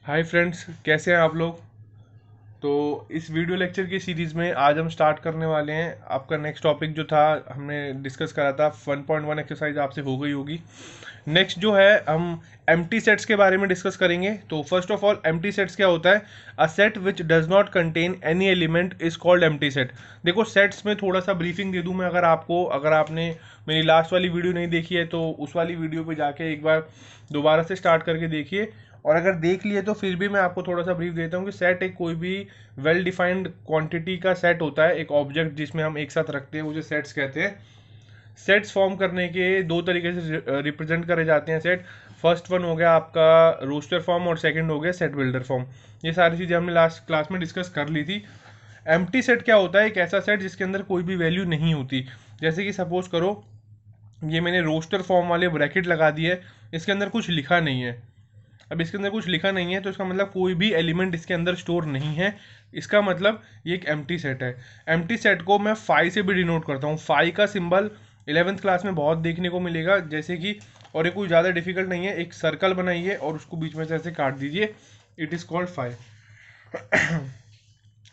Hi friends, कैसे हैं आप लोग। तो इस वीडियो लेक्चर की सीरीज़ में आज हम स्टार्ट करने वाले हैं। आपका नेक्स्ट टॉपिक जो था हमने डिस्कस करा था 1.1 एक्सरसाइज आपसे हो गई होगी। नेक्स्ट जो है हम एम्प्टी सेट्स के बारे में डिस्कस करेंगे। तो first of all empty sets क्या होता है। A set which does not contain any element is called empty set. देखो सेट्स में थोड़ा सा ब्रीफिंग दे दूं मैं, अगर आपने मेरी लास्ट वाली वीडियो नहीं देखी है तो उस वाली वीडियो पे जाके एक बार दोबारा से स्टार्ट करके देखिए, और अगर देख लिए तो फिर भी मैं आपको थोड़ा सा ब्रीफ देता हूँ कि सेट एक कोई भी वेल डिफाइंड क्वांटिटी का सेट होता है, एक ऑब्जेक्ट जिसमें हम एक साथ रखते हैं उसे सेट्स कहते हैं। सेट्स फॉर्म करने के दो तरीके से रिप्रेजेंट करे जाते हैं सेट। फर्स्ट वन हो गया आपका रोस्टर फॉर्म और सेकंड हो गया सेट बिल्डर फॉर्म। ये सारी चीज़ें हमने लास्ट क्लास में डिस्कस कर ली थी। एम्प्टी सेट क्या होता है, एक ऐसा सेट जिसके अंदर कोई भी वैल्यू नहीं होती। जैसे कि सपोज करो ये मैंने रोस्टर फॉर्म वाले ब्रैकेट लगा दिए, इसके अंदर कुछ लिखा नहीं है। अब इसके अंदर कुछ लिखा नहीं है तो इसका मतलब कोई भी एलिमेंट इसके अंदर स्टोर नहीं है। इसका मतलब ये एक एम्प्टी सेट है। एम्प्टी सेट को मैं फाई से भी डिनोट करता हूँ। फाई का सिंबल 11th क्लास में बहुत देखने को मिलेगा, जैसे कि, और ये कोई ज़्यादा डिफिकल्ट नहीं है, एक सर्कल बनाइए और उसको बीच में से ऐसे काट दीजिए, it is called phi.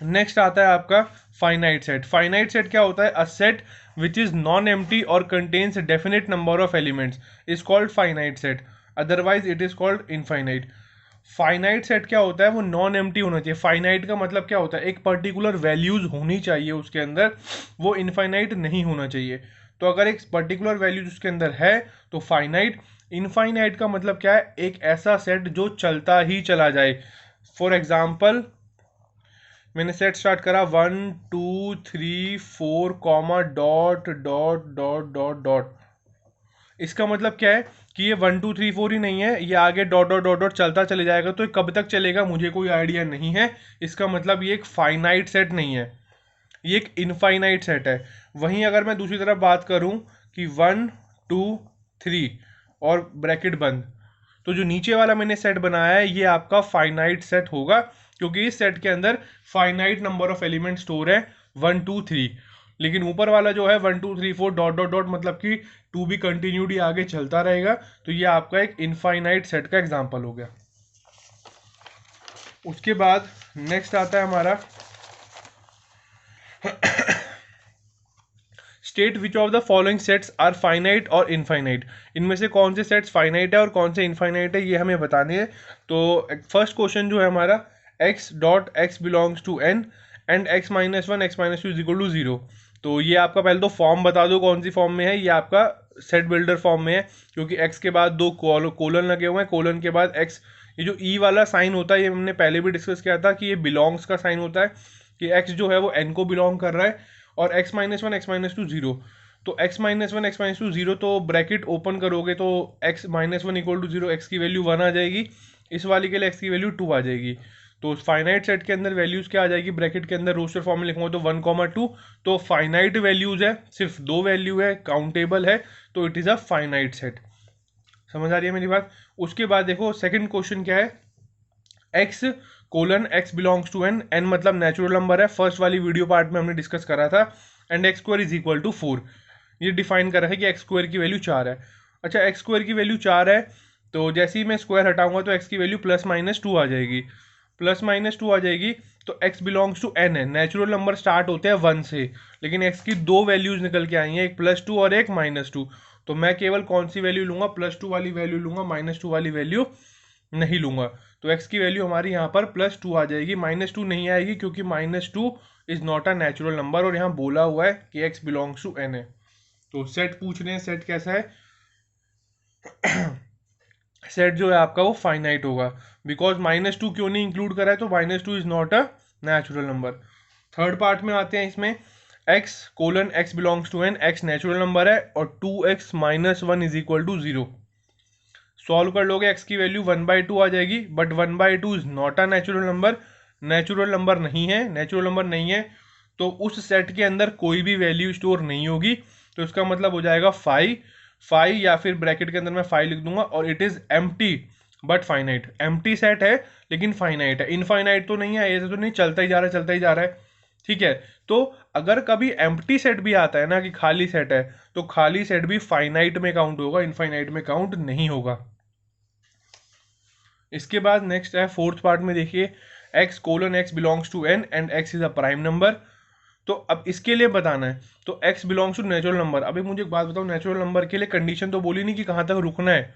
Next आता है आपका फाइनाइट सेट। फाइनाइट सेट क्या होता है, a set which is non empty और contains definite number of elements is called finite set, otherwise it is called infinite. Finite set क्या होता है, वो नॉन एम्प्टी होना चाहिए। फाइनाइट का मतलब क्या होता है, एक पर्टिकुलर वैल्यूज होनी चाहिए उसके अंदर, वो इनफाइनाइट नहीं होना चाहिए। तो अगर एक पर्टिकुलर वैल्यूज उसके अंदर है तो फाइनाइट। इनफाइनाइट का मतलब क्या है, एक ऐसा सेट जो चलता ही चला जाए। फॉर एग्जाम्पल मैंने सेट स्टार्ट करा 1 2 3 4 comma dot dot dot dot dot. इसका मतलब क्या है कि ये 1 2 3 4 ही नहीं है, ये आगे डॉट डॉट डॉट डॉट चलता चले जाएगा। तो ये कब तक चलेगा मुझे कोई आइडिया नहीं है। इसका मतलब ये एक फाइनाइट सेट नहीं है, ये एक इनफाइनाइट सेट है। वहीं अगर मैं दूसरी तरफ बात करूं कि 1 2 3 और ब्रैकेट बंद, तो जो नीचे वाला मैंने सेट बनाया है ये आपका फाइनाइट सेट होगा, क्योंकि इस सेट के अंदर finite number of element store है 1 2 3। लेकिन ऊपर वाला जो है 1 2 3 4 डॉट डॉट डॉट मतलब कि टू बी कंटिन्यूड ही आगे चलता रहेगा। तो ये आपका एक इनफाइनाइट सेट का एग्जाम्पल हो गया। उसके बाद नेक्स्ट आता है हमारा state which of the following sets are finite और इनफाइनाइट। इनमें से कौन से सेट्स फाइनाइट है और कौन से इनफाइनाइट है ये हमें बताने हैं। तो फर्स्ट क्वेश्चन जो है हमारा, x dot x belongs to N and x-1 x-2 is equal to 0। तो ये आपका पहले तो फॉर्म बता दो कौन सी फॉर्म में है। ये आपका सेट बिल्डर फॉर्म में है, क्योंकि x के बाद दो कोलन लगे हुए हैं, कोलन के बाद x। ये जो ई वाला साइन होता है ये हमने पहले भी डिस्कस किया था कि ये बिलोंग्स का साइन होता है, कि x जो है वो n को बिलोंग कर रहा है। और x-1 x-2 0। तो x-1 x-2 0, तो ब्रैकेट ओपन करोगे तो x-1 इक्वल टू 0, x की वैल्यू 1 आ जाएगी। इस वाली के लिए x की वैल्यू 2 आ जाएगी। तो फाइनाइट सेट के अंदर वैल्यूज क्या आ जाएगी, ब्रैकेट के अंदर रोस्टर फॉर्म में लिखूंगा तो 1 2। तो फाइनाइट वैल्यूज है, सिर्फ दो वैल्यू है, काउंटेबल है, तो it is a finite set. समझ आ रही है मेरी बात। उसके बाद देखो सेकंड क्वेश्चन क्या है, x colon x belongs to N, N मतलब नेचुरल नंबर है, फर्स्ट वाली वीडियो पार्ट में हमने डिस्कस करा था। And x square is equal to 4। ये डिफाइन कर रहा है कि एक्स स्क्वायर की वैल्यू 4 है। अच्छा, एक्स स्क्वायर की वैल्यू 4 है, तो जैसे ही मैं स्क्वायर हटाऊंगा तो एक्स की वैल्यू +-2 आ जाएगी। +-2 आ जाएगी तो एक्स बिलोंग्स टू एन है। नेचुरल नंबर स्टार्ट होते हैं 1 से, लेकिन एक्स की दो वैल्यूज निकल के आई हैं, एक +2 और एक -2। तो मैं केवल कौन सी वैल्यू लूंगा, +2 वाली वैल्यू लूंगा, -2 वाली वैल्यू नहीं लूंगा। तो x की वैल्यू हमारी यहाँ पर +2 आ जाएगी, -2 नहीं आएगी, क्योंकि -2 is not a natural number, और यहाँ बोला हुआ है कि x बिलोंग्स टू n है। तो सेट पूछ रहे हैं, सेट कैसा है। सेट जो है आपका वो फाइनाइट होगा, बिकॉज -2 क्यों नहीं इंक्लूड करा है, तो -2 is not a natural number. Third part में आते हैं इसमें, x colon x belongs to n, x natural number है और 2x - 1 is equal to 0। Solve कर लोगे x की वैल्यू 1/2 आ जाएगी, but 1/2 is not a natural number. Natural number नहीं है, नेचुरल नंबर नहीं है तो उस सेट के अंदर कोई भी वैल्यू स्टोर नहीं होगी। तो इसका मतलब हो जाएगा फाई। फाई या फिर ब्रैकेट के अंदर मैं फाई लिख दूंगा, और it is empty but finite. Empty set है लेकिन फाइनाइट है, इनफाइनाइट तो नहीं है, ऐसे तो नहीं चलता ही जा रहा है चलता ही जा रहा है। ठीक है। तो अगर कभी एम्प्टी सेट भी आता है ना कि खाली सेट है, तो खाली सेट भी फाइनाइट में काउंट होगा, इनफाइनाइट में काउंट नहीं होगा। इसके बाद नेक्स्ट है फोर्थ पार्ट में, देखिए x colon x belongs to n and x is a prime number. तो अब इसके लिए बताना है, तो x belongs to natural number. अभी मुझे एक बात बताओ, नेचुरल नंबर के लिए कंडीशन तो बोली नहीं कि कहाँ तक रुकना है।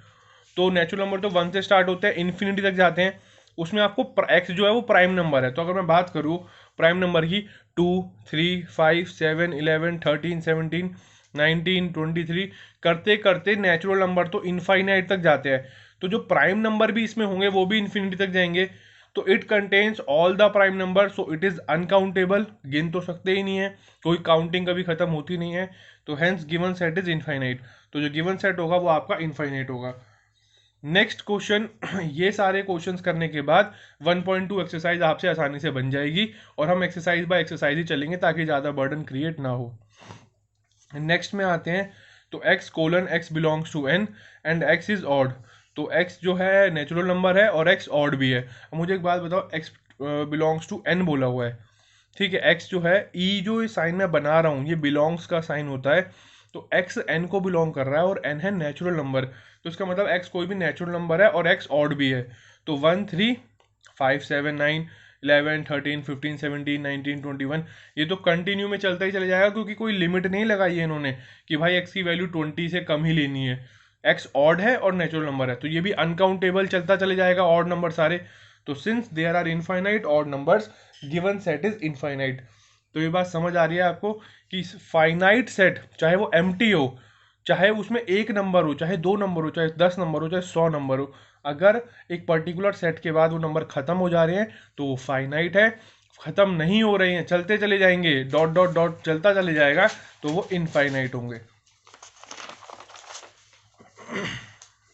तो नेचुरल नंबर तो 1 से स्टार्ट होते हैं, इन्फिनिटी तक जाते हैं। उसमें आपको x जो है वो प्राइम नंबर है। तो अगर मैं बात करूँ प्राइम नंबर की, 2 3 5 7 11 13 17 19 23 करते करते नेचुरल नंबर तो इनफाइनाइट तक जाते हैं। तो जो प्राइम नंबर भी इसमें होंगे वो भी इन्फिनिटी तक जाएंगे। तो it contains all the prime number, so it is uncountable, गिन तो सकते ही नहीं है, कोई काउंटिंग कभी खत्म होती नहीं है। तो hence given set is infinite. तो जो गिवन सेट होगा वो आपका इनफाइनाइट होगा। नेक्स्ट क्वेश्चन, ये सारे क्वेश्चंस करने के बाद 1.2 एक्सरसाइज आपसे आसानी से बन जाएगी, और हम एक्सरसाइज बाय एक्सरसाइज ही चलेंगे ताकि ज़्यादा बर्डन क्रिएट ना हो। नेक्स्ट में आते हैं, तो x colon x belongs to n and x is odd. तो x जो है नेचुरल नंबर है और x ऑड भी है। अब मुझे एक बात बताओ, x बिलोंग्स टू n बोला हुआ है, ठीक है। x जो है e जो साइन मैं बना रहा हूँ ये बिलोंग्स का साइन होता है। तो x n को बिलोंग कर रहा है और n है नेचुरल नंबर। तो इसका मतलब x कोई भी नेचुरल नंबर है और x ऑड भी है। तो 1 3 5 7 9 11 13 15 17 19 21 ये तो कंटिन्यू में चलता ही चला जाएगा, क्योंकि कोई लिमिट नहीं लगाई है इन्होंने कि भाई x की वैल्यू 20 से कम ही लेनी है। x ऑड है और नेचुरल नंबर है, तो ये भी अनकाउंटेबल चलता चले जाएगा, ऑड नंबर सारे। तो since there are infinite odd numbers, given set is infinite. तो ये बात समझ आ रही है आपको कि फाइनाइट सेट चाहे वो एम्प्टी हो, चाहे उसमें एक नंबर हो, चाहे 2 नंबर हो, चाहे 10 नंबर हो, चाहे 100 नंबर हो, अगर एक पर्टिकुलर सेट के बाद वो नंबर खत्म हो जा रहे हैं तो वो फाइनाइट है। खत्म नहीं हो रहे हैं, चलते चले जाएंगे, डॉट डॉट डॉट चलता चले जाएगा, तो वो इनफाइनाइट होंगे।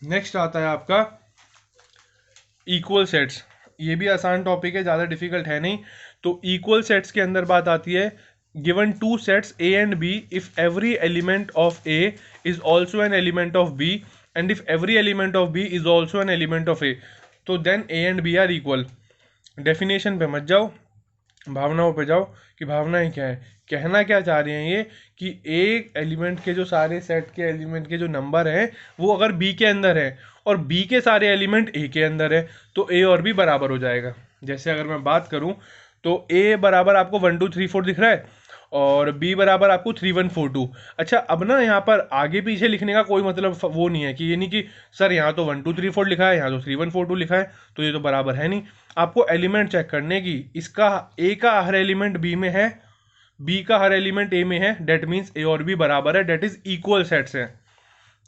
नेक्स्ट आता है आपका इक्वल सेट्स। ये भी आसान टॉपिक है, ज़्यादा डिफिकल्ट है नहीं। तो इक्वल सेट्स के अंदर बात आती है, given two sets A and B, if every element of A is also an element of B and if every element of B is also an element of A, तो then A and B are equal. Definition पे मत जाओ, भावनाओं पे जाओ कि भावनाएं क्या है। कहना क्या चाह रहे हैं ये कि एक एलिमेंट के जो सारे सेट के एलिमेंट के जो नंबर हैं वो अगर बी के अंदर है और बी के सारे एलिमेंट ए के अंदर है, तो ए और बी बराबर हो जाएगा। जैसे अगर मैं बात करूं तो ए बराबर आपको 1 2 3 4 दिख रहा है और बी बराबर आपको 3 1 4 2। अच्छा, अब ना यहाँ पर आगे पीछे लिखने का कोई मतलब वो नहीं है कि ये नहीं कि सर यहाँ तो 1 2 3 4 लिखा है, यहाँ तो 3 1 4 2 लिखा है, तो ये तो बराबर है नहीं। आपको एलिमेंट चेक करने की, इसका ए का हर एलिमेंट बी में है, बी का हर एलिमेंट ए में है, डेट मीन्स ए और बी बराबर है, डेट इज इक्वल सेट्स है।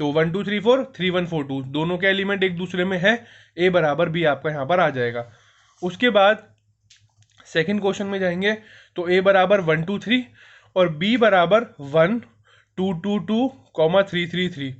तो 1 2 3 4 3 1 4 2 दोनों के एलिमेंट एक दूसरे में है, ए बराबर बी आपका यहाँ पर आ जाएगा। उसके बाद सेकंड क्वेश्चन में जाएंगे, तो ए बराबर 1 2 3 और बी बराबर 1 2 2 2 3 3 3।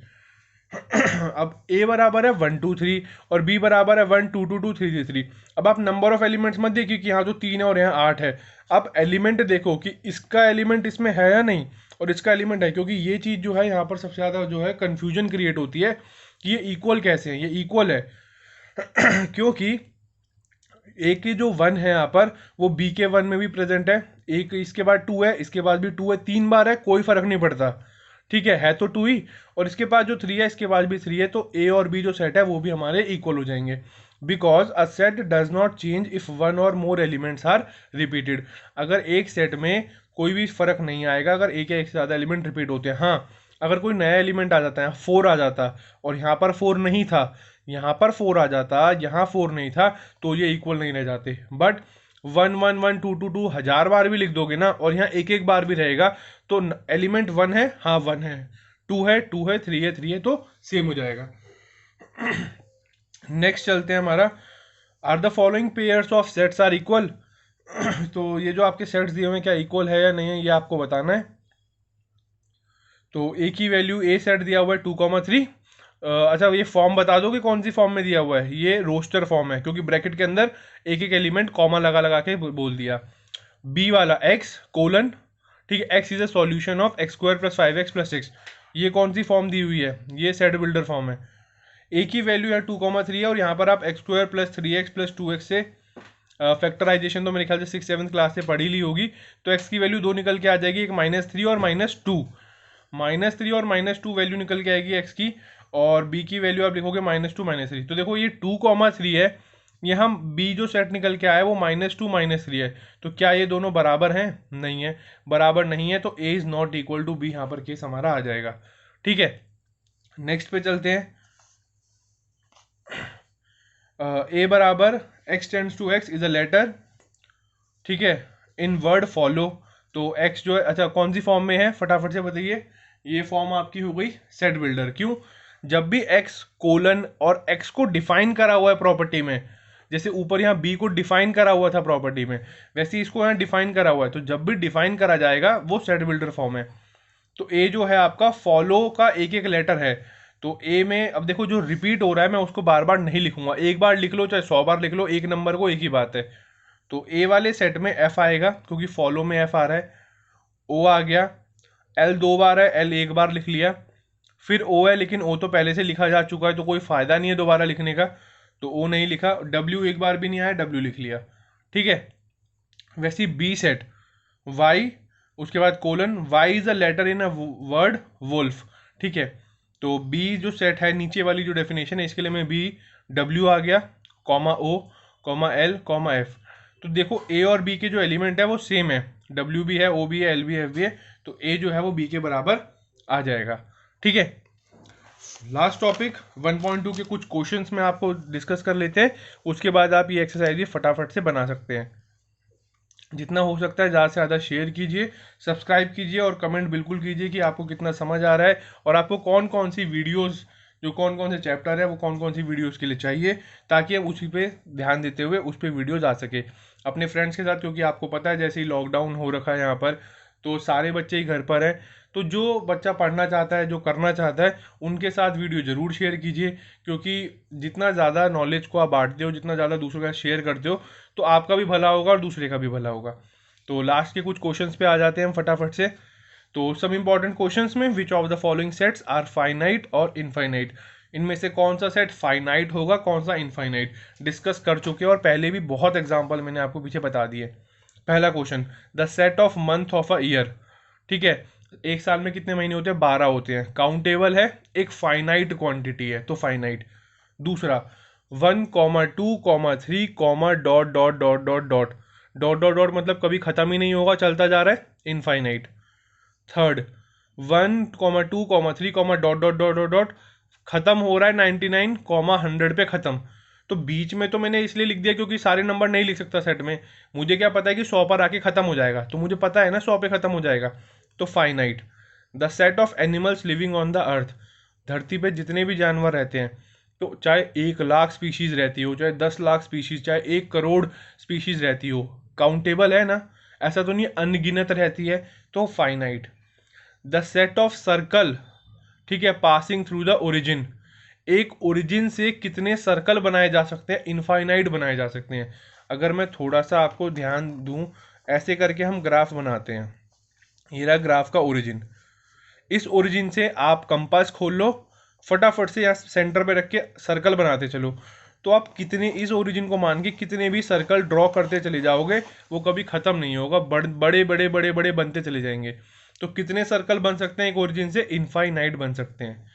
अब ए बराबर है 1 2 3 और बी बराबर है 1 2 2 2 3 3 3। अब आप नंबर ऑफ एलिमेंट्स मत देखिए कि यहाँ तो 3 है और यहाँ 8 है। आप एलिमेंट देखो कि इसका एलिमेंट इसमें है या नहीं और इसका एलिमेंट है, क्योंकि ये चीज़ जो है यहाँ पर सबसे ज़्यादा जो है कन्फ्यूजन क्रिएट होती है कि ये इक्वल कैसे हैं। ये इक्वल है क्योंकि ए की जो 1 है यहाँ पर वो बी के 1 में भी प्रेजेंट है, एक इसके बाद 2 है, इसके बाद भी 2 है, 3 बार है, कोई फर्क नहीं पड़ता, ठीक है तो 2 ही। और इसके पास जो 3 है इसके पास भी 3 है, तो ए और बी जो सेट है वो भी हमारे इक्वल हो जाएंगे। Because a set does not change if 1 और मोर एलिमेंट्स आर रिपीटेड। अगर एक सेट में कोई भी फर्क नहीं आएगा अगर एक या एक से ज़्यादा एलिमेंट रिपीट होते हैं। हाँ, अगर कोई नया एलिमेंट आ जाता है, 4 आ जाता और यहाँ पर 4 नहीं था, यहाँ पर 4 आ जाता, यहाँ 4 नहीं था, तो ये इक्वल नहीं रह जाते। बट 1 1 1 2 2 2 1000 बार भी लिख दोगे ना और यहाँ एक एक बार भी रहेगा, तो एलिमेंट 1 है, हाँ 1 है, 2 है 2 है, 3 है 3 है, तो सेम हो जाएगा। नेक्स्ट चलते हैं हमारा, are the following pairs of sets are equal. तो ये जो आपके सेट्स दिए हुए हैं क्या इक्वल है या नहीं है ये आपको बताना है। तो ए की वैल्यू ए सेट दिया हुआ है 2,3। अच्छा, ये फॉर्म बता दो कि कौन सी फॉर्म में दिया हुआ है। ये रोस्टर फॉर्म है क्योंकि ब्रैकेट के अंदर एक एक एलिमेंट कॉमा लगा लगा के बोल दिया। बी वाला एक्स कोलन, ठीक है, x is a solution of x square plus 5x plus 6। ये कौन सी फॉर्म दी हुई है, ये सेट बिल्डर फॉर्म है। ए की वैल्यू है 2,3 है और यहाँ पर आप x square plus 3x plus 2x से फैक्टराइजेशन तो मेरे ख्याल से 6th-7th क्लास से पढ़ी ली होगी। तो एक्स की वैल्यू 2 निकल के आ जाएगी, एक -3 और -2। -3 और -2 वैल्यू निकल के आएगी एक्स की, और बी की वैल्यू आप लिखोगे -2 -3। तो देखो ये 2,3 है, ये हम बी जो सेट निकल के आया वो -2 -3 है। तो क्या ये दोनों बराबर हैं? नहीं है, बराबर नहीं है, तो A is not equal to B, यहाँ पर केस हमारा आ जाएगा। ठीक है, नेक्स्ट पे चलते हैं। ए बराबर x tends to x is a letter, ठीक है, इन वर्ड फॉलो। तो x जो है, अच्छा कौन सी फॉर्म में है फटाफट से बताइए। ये फॉर्म आपकी हो गई सेट बिल्डर। क्यों? जब भी x कोलन और x को डिफाइन करा हुआ है प्रॉपर्टी में, जैसे ऊपर यहाँ b को डिफाइन करा हुआ था प्रॉपर्टी में, वैसे ही इसको यहाँ डिफाइन करा हुआ है, तो जब भी डिफाइन करा जाएगा वो सेट बिल्डर फॉर्म है। तो ए जो है आपका फॉलो का एक एक लेटर है। तो ए में अब देखो जो रिपीट हो रहा है मैं उसको बार बार नहीं लिखूंगा, एक बार लिख लो चाहे 100 बार लिख लो, एक नंबर को एक ही बात है। तो ए वाले सेट में एफ आएगा क्योंकि फॉलो में एफ आ रहा है। ओ आ गया, एल 2 बार है, एल एक बार लिख लिया, फिर ओ है लेकिन ओ तो पहले से लिखा जा चुका है तो कोई फायदा नहीं है दोबारा लिखने का, तो ओ नहीं लिखा। डब्ल्यू एक बार भी नहीं आया, डब्ल्यू लिख लिया। ठीक है, वैसे बी सेट वाई, उसके बाद colon, Y is a letter in a word wolf. ठीक है, तो बी जो सेट है नीचे वाली जो डेफिनेशन है इसके लिए मैं बी, डब्ल्यू आ गया, कॉमा ओ, कॉमा एल, कॉमा एफ। तो देखो ए और बी के जो एलिमेंट है वो सेम है, डब्ल्यू भी है, ओ भी है, एल भी है, एफ भी है, तो ए जो है वो बी के बराबर आ जाएगा। ठीक है, लास्ट टॉपिक 1.2 के कुछ क्वेश्चंस में आपको डिस्कस कर लेते हैं, उसके बाद आप ये एक्सरसाइज फटाफट से बना सकते हैं। जितना हो सकता है ज़्यादा से ज़्यादा शेयर कीजिए, सब्सक्राइब कीजिए और कमेंट बिल्कुल कीजिए कि आपको कितना समझ आ रहा है और आपको कौन कौन सी वीडियोस, जो कौन कौन से चैप्टर है वो कौन कौन सी वीडियोस के लिए चाहिए, ताकि हम उसी पे ध्यान देते हुए उस पर वीडियोज आ सके अपने फ्रेंड्स के साथ। क्योंकि आपको पता है जैसे ही लॉकडाउन हो रखा है यहाँ पर, तो सारे बच्चे ही घर पर हैं, तो जो बच्चा पढ़ना चाहता है, जो करना चाहता है, उनके साथ वीडियो ज़रूर शेयर कीजिए। क्योंकि जितना ज़्यादा नॉलेज को आप बांटते हो, जितना ज़्यादा दूसरों के साथ शेयर करते हो, तो आपका भी भला होगा और दूसरे का भी भला होगा। तो लास्ट के कुछ क्वेश्चंस पे आ जाते हैं हम फटाफट से। तो सब इंपॉर्टेंट क्वेश्चंस में, which of the following sets are finite और इनफाइनाइट, इनमें से कौन सा सेट फाइनाइट होगा, कौन सा इनफाइनाइट, डिस्कस कर चुके हैं और पहले भी बहुत एग्जाम्पल मैंने आपको पीछे बता दिए। पहला question, the set of month of a year. ठीक है, एक साल में कितने महीने होते हैं? 12 होते हैं। काउंटेबल है, एक फाइनाइट क्वांटिटी है, तो फाइनाइट। दूसरा, 1,2,3, dot dot dot dot dot dot dot dot, मतलब कभी खत्म ही नहीं होगा, चलता जा रहा है, infinite. Third, 1,2,3, dot dot dot dot dot, खत्म हो रहा है 99, 100 पे खत्म। तो बीच में तो मैंने इसलिए लिख दिया क्योंकि सारे नंबर नहीं लिख सकता सेट में, मुझे क्या पता है कि 100 पर आके खत्म हो जाएगा, तो मुझे पता है ना 100 पे खत्म हो जाएगा, तो finite. The set of animals living on the earth, धरती पे जितने भी जानवर रहते हैं, तो चाहे 1,00,000 स्पीशीज रहती हो, चाहे 10,00,000 स्पीशीज, चाहे 1 करोड़ स्पीशीज रहती हो, काउंटेबल है ना, ऐसा तो नहीं अनगिनत रहती है, तो finite. The set of circle, ठीक है, पासिंग थ्रू द ओरिजिन, एक ओरिजिन से कितने सर्कल बनाए जा सकते हैं? इनफाइनाइट बनाए जा सकते हैं। अगर मैं थोड़ा सा आपको ध्यान दूं, ऐसे करके हम ग्राफ बनाते हैं, ये रहा ग्राफ का ओरिजिन, इस ओरिजिन से आप कंपास खोल लो, फटाफट से यहाँ सेंटर पे रख के सर्कल बनाते चलो, तो आप कितने इस ओरिजिन को मान के कितने भी सर्कल ड्रॉ करते चले जाओगे, वो कभी ख़त्म नहीं होगा, बड़े बड़े बड़े बड़े बनते चले जाएंगे। तो कितने सर्कल बन सकते हैं एक ओरिजिन से? इनफाइनाइट बन सकते हैं।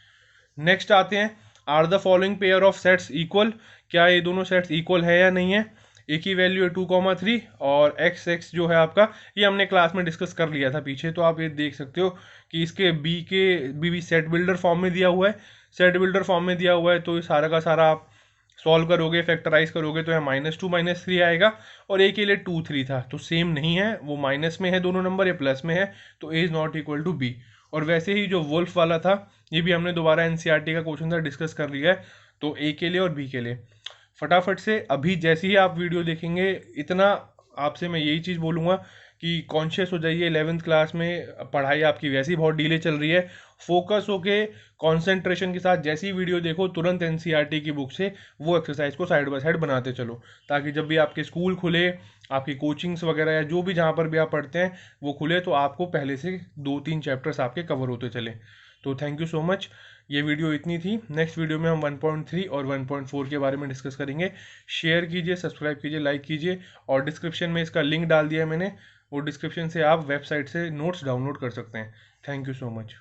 नेक्स्ट आते हैं, are the following pair of sets equal, क्या ये दोनों सेट्स इक्वल है या नहीं है? ए की वैल्यू है 2,3 और एक्स जो है आपका, ये हमने क्लास में डिस्कस कर लिया था पीछे, तो आप ये देख सकते हो कि इसके बी सेट बिल्डर फॉर्म में दिया हुआ है, सेट बिल्डर फॉर्म में दिया हुआ है, तो ये सारा का सारा आप सॉल्व करोगे, फैक्टराइज करोगे, तो यहाँ -2 -3 आएगा, और ए के लिए 2 3 था, तो सेम नहीं है, वो माइनस में है दोनों नंबर, ये प्लस में है, तो A is not equal to B. और वैसे ही जो वुल्फ वाला था, ये भी हमने दोबारा एनसीईआरटी का क्वेश्चन था, डिस्कस कर लिया है, तो ए के लिए और बी के लिए। फटाफट से अभी जैसे ही आप वीडियो देखेंगे, इतना आपसे मैं यही चीज़ बोलूँगा कि कॉन्शियस हो जाइए, 11th क्लास में पढ़ाई आपकी वैसे ही बहुत डिले चल रही है, फोकस होके कंसंट्रेशन के साथ जैसी वीडियो देखो, तुरंत एनसीईआरटी की बुक से वो एक्सरसाइज को साइड बाय साइड बनाते चलो, ताकि जब भी आपके स्कूल खुले, आपकी कोचिंग्स वगैरह या जो भी जहाँ पर भी आप पढ़ते हैं वो खुले, तो आपको पहले से 2-3 चैप्टर्स आपके कवर होते चले। तो थैंक यू सो मच, ये वीडियो इतनी थी। नेक्स्ट वीडियो में हम 1.3 और 1.4 के बारे में डिस्कस करेंगे। शेयर कीजिए, सब्सक्राइब कीजिए, लाइक कीजिए, और डिस्क्रिप्शन में इसका लिंक डाल दिया है मैंने, वो डिस्क्रिप्शन से आप वेबसाइट से नोट्स डाउनलोड कर सकते हैं। Thank you so much.